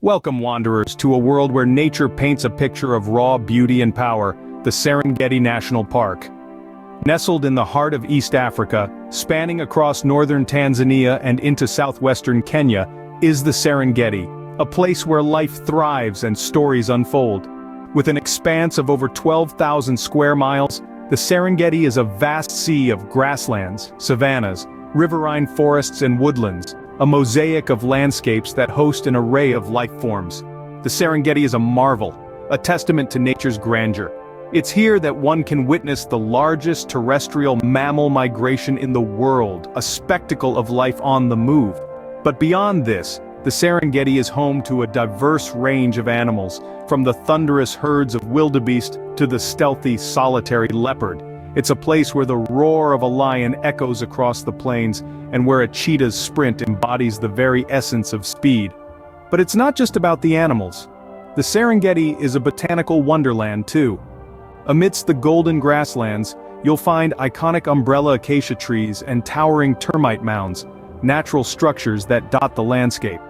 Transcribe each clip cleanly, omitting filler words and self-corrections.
Welcome wanderers to a world where nature paints a picture of raw beauty and power, the Serengeti National Park. Nestled in the heart of East Africa, spanning across northern Tanzania and into southwestern Kenya, is the Serengeti, a place where life thrives and stories unfold. With an expanse of over 12,000 square miles, the Serengeti is a vast sea of grasslands, savannas, riverine forests and woodlands, a mosaic of landscapes that host an array of life forms. The Serengeti is a marvel, a testament to nature's grandeur. It's here that one can witness the largest terrestrial mammal migration in the world, a spectacle of life on the move. But beyond this, the Serengeti is home to a diverse range of animals, from the thunderous herds of wildebeest to the stealthy solitary leopard. It's a place where the roar of a lion echoes across the plains, and where a cheetah's sprint embodies the very essence of speed. But it's not just about the animals. The Serengeti is a botanical wonderland too. Amidst the golden grasslands, you'll find iconic umbrella acacia trees and towering termite mounds, natural structures that dot the landscape.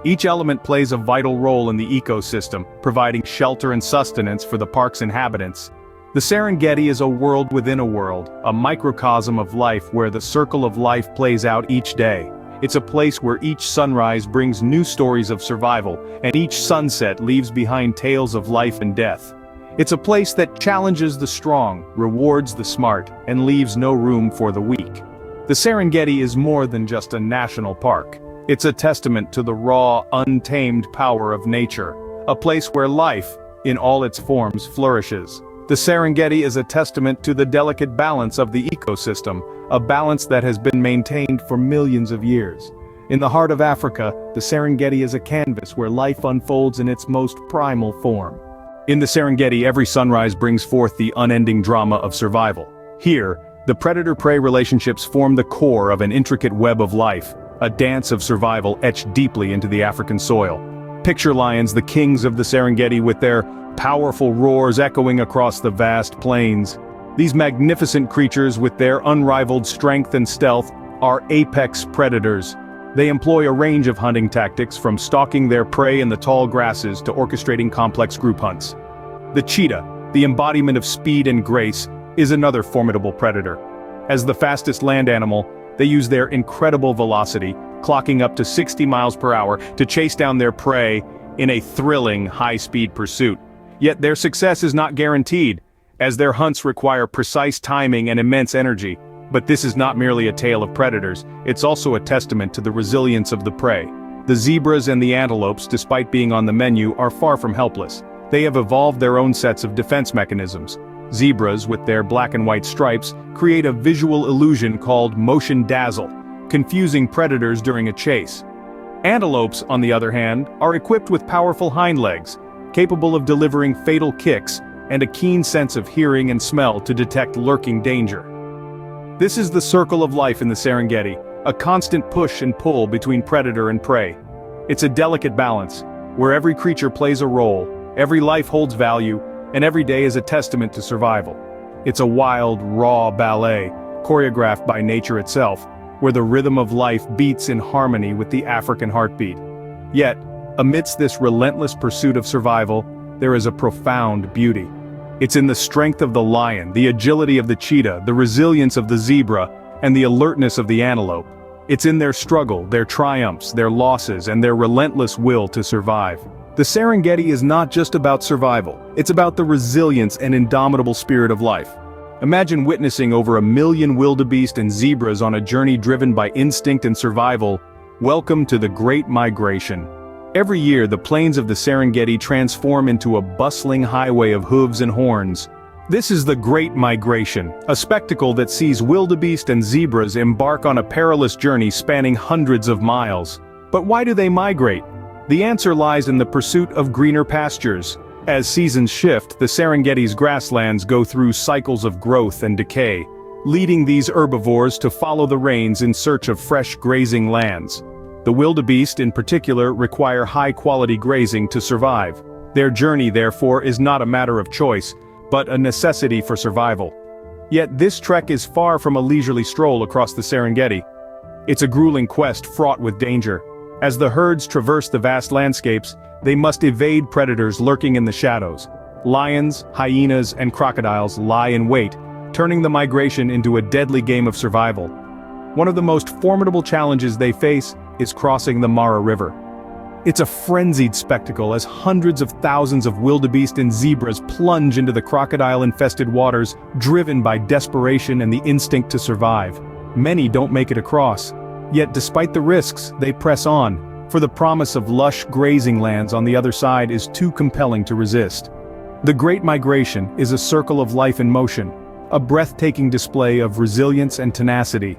Each element plays a vital role in the ecosystem, providing shelter and sustenance for the park's inhabitants. The Serengeti is a world within a world, a microcosm of life where the circle of life plays out each day. It's a place where each sunrise brings new stories of survival, and each sunset leaves behind tales of life and death. It's a place that challenges the strong, rewards the smart, and leaves no room for the weak. The Serengeti is more than just a national park. It's a testament to the raw, untamed power of nature, a place where life, in all its forms, flourishes. The Serengeti is a testament to the delicate balance of the ecosystem, a balance that has been maintained for millions of years. In the heart of Africa, the Serengeti is a canvas where life unfolds in its most primal form. In the Serengeti, every sunrise brings forth the unending drama of survival. Here, the predator-prey relationships form the core of an intricate web of life, a dance of survival etched deeply into the African soil. Picture lions, the kings of the Serengeti, with their powerful roars echoing across the vast plains. These magnificent creatures, with their unrivaled strength and stealth, are apex predators. They employ a range of hunting tactics, from stalking their prey in the tall grasses to orchestrating complex group hunts. The cheetah, the embodiment of speed and grace, is another formidable predator. As the fastest land animal, they use their incredible velocity, clocking up to 60 miles per hour, to chase down their prey in a thrilling, high-speed pursuit. Yet their success is not guaranteed, as their hunts require precise timing and immense energy. But this is not merely a tale of predators, it's also a testament to the resilience of the prey. The zebras and the antelopes, despite being on the menu, are far from helpless. They have evolved their own sets of defense mechanisms. Zebras, with their black and white stripes, create a visual illusion called motion dazzle, confusing predators during a chase. Antelopes, on the other hand, are equipped with powerful hind legs, capable of delivering fatal kicks, and a keen sense of hearing and smell to detect lurking danger. This is the circle of life in the Serengeti, a constant push and pull between predator and prey. It's a delicate balance, where every creature plays a role, every life holds value, and every day is a testament to survival. It's a wild, raw ballet, choreographed by nature itself, where the rhythm of life beats in harmony with the African heartbeat. Yet, amidst this relentless pursuit of survival, there is a profound beauty. It's in the strength of the lion, the agility of the cheetah, the resilience of the zebra, and the alertness of the antelope. It's in their struggle, their triumphs, their losses, and their relentless will to survive. The Serengeti is not just about survival, it's about the resilience and indomitable spirit of life. Imagine witnessing over 1 million wildebeest and zebras on a journey driven by instinct and survival. Welcome to the Great Migration. Every year, the plains of the Serengeti transform into a bustling highway of hooves and horns. This is the Great Migration, a spectacle that sees wildebeest and zebras embark on a perilous journey spanning hundreds of miles. But why do they migrate? The answer lies in the pursuit of greener pastures. As seasons shift, the Serengeti's grasslands go through cycles of growth and decay, leading these herbivores to follow the rains in search of fresh grazing lands. The wildebeest in particular require high-quality grazing to survive. Their journey, therefore, is not a matter of choice, but a necessity for survival. Yet this trek is far from a leisurely stroll across the Serengeti. It's a grueling quest fraught with danger. As the herds traverse the vast landscapes, They must evade predators lurking in the shadows. Lions, hyenas, and crocodiles lie in wait, turning the migration into a deadly game of survival. One of the most formidable challenges they face is crossing the Mara River. It's a frenzied spectacle as hundreds of thousands of wildebeest and zebras plunge into the crocodile-infested waters, driven by desperation and the instinct to survive. Many don't make it across. Yet despite the risks, they press on, for the promise of lush grazing lands on the other side is too compelling to resist. The Great Migration is a circle of life in motion, a breathtaking display of resilience and tenacity.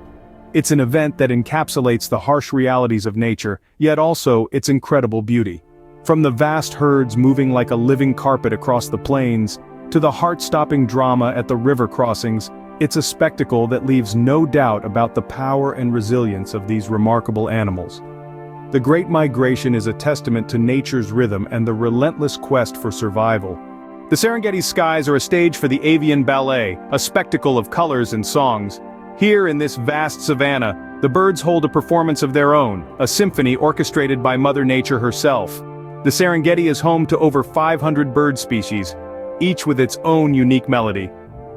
It's an event that encapsulates the harsh realities of nature, yet also its incredible beauty. From the vast herds moving like a living carpet across the plains, to the heart-stopping drama at the river crossings, it's a spectacle that leaves no doubt about the power and resilience of these remarkable animals. The Great Migration is a testament to nature's rhythm and the relentless quest for survival. The Serengeti skies are a stage for the avian ballet, a spectacle of colors and songs. Here in this vast savanna, the birds hold a performance of their own, a symphony orchestrated by Mother Nature herself. The Serengeti is home to over 500 bird species, each with its own unique melody.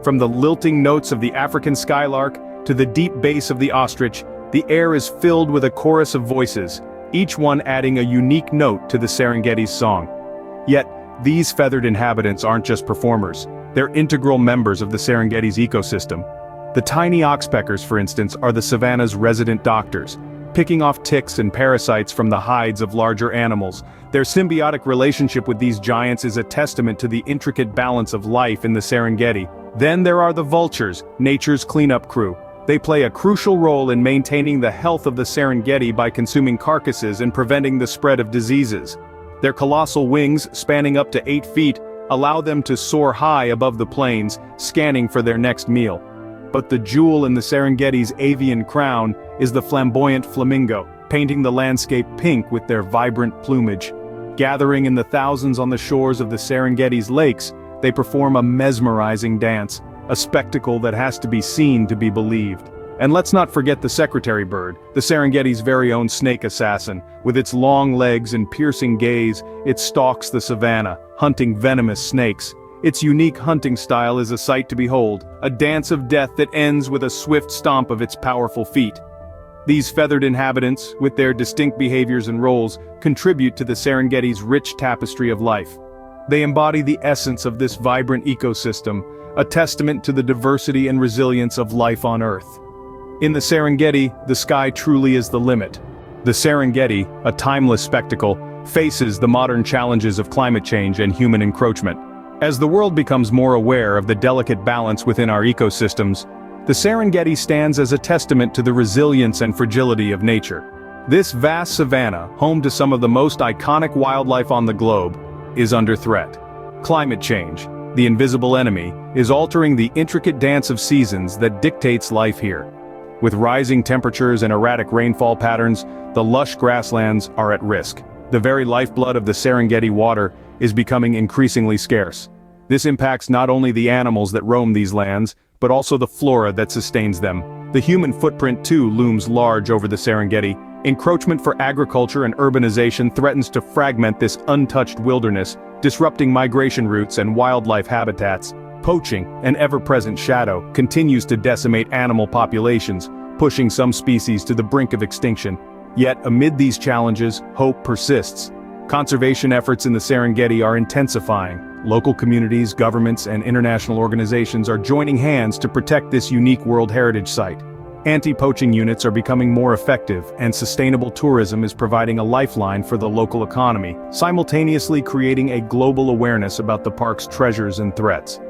From the lilting notes of the African skylark to the deep bass of the ostrich, the air is filled with a chorus of voices, each one adding a unique note to the Serengeti's song. Yet, these feathered inhabitants aren't just performers, they're integral members of the Serengeti's ecosystem. The tiny oxpeckers, for instance, are the savanna's resident doctors, picking off ticks and parasites from the hides of larger animals. Their symbiotic relationship with these giants is a testament to the intricate balance of life in the Serengeti. Then there are the vultures, nature's cleanup crew. They play a crucial role in maintaining the health of the Serengeti by consuming carcasses and preventing the spread of diseases. Their colossal wings, spanning up to 8 feet, allow them to soar high above the plains, scanning for their next meal. But the jewel in the Serengeti's avian crown is the flamboyant flamingo, painting the landscape pink with their vibrant plumage. Gathering in the thousands on the shores of the Serengeti's lakes, they perform a mesmerizing dance, a spectacle that has to be seen to be believed. And let's not forget the secretary bird, the Serengeti's very own snake assassin. With its long legs and piercing gaze, it stalks the savanna, hunting venomous snakes. Its unique hunting style is a sight to behold, a dance of death that ends with a swift stomp of its powerful feet. These feathered inhabitants, with their distinct behaviors and roles, contribute to the Serengeti's rich tapestry of life. They embody the essence of this vibrant ecosystem, a testament to the diversity and resilience of life on Earth. In the Serengeti, the sky truly is the limit. The Serengeti, a timeless spectacle, faces the modern challenges of climate change and human encroachment. As the world becomes more aware of the delicate balance within our ecosystems, the Serengeti stands as a testament to the resilience and fragility of nature. This vast savanna, home to some of the most iconic wildlife on the globe, is under threat. Climate change, the invisible enemy, is altering the intricate dance of seasons that dictates life here. With rising temperatures and erratic rainfall patterns, the lush grasslands are at risk. The very lifeblood of the Serengeti water is becoming increasingly scarce. This impacts not only the animals that roam these lands, but also the flora that sustains them. The human footprint too looms large over the Serengeti. Encroachment for agriculture and urbanization threatens to fragment this untouched wilderness, disrupting migration routes and wildlife habitats. Poaching, an ever-present shadow, continues to decimate animal populations, pushing some species to the brink of extinction. Yet, amid these challenges, hope persists. Conservation efforts in the Serengeti are intensifying. Local communities, governments, and international organizations are joining hands to protect this unique World Heritage Site. Anti-poaching units are becoming more effective, and sustainable tourism is providing a lifeline for the local economy, simultaneously creating a global awareness about the park's treasures and threats.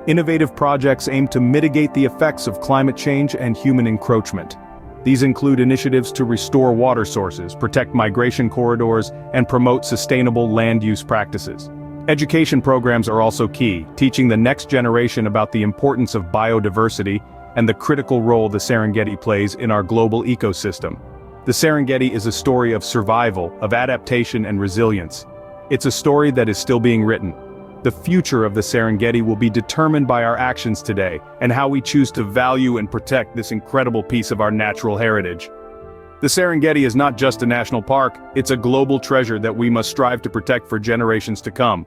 Innovative projects aim to mitigate the effects of climate change and human encroachment. These include initiatives to restore water sources, protect migration corridors, and promote sustainable land use practices. Education programs are also key, teaching the next generation about the importance of biodiversity and the critical role the Serengeti plays in our global ecosystem. The Serengeti is a story of survival, of adaptation and resilience. It's a story that is still being written. The future of the Serengeti will be determined by our actions today and how we choose to value and protect this incredible piece of our natural heritage. The The Serengeti is not just a national park, it's a global treasure that we must strive to protect for generations to come.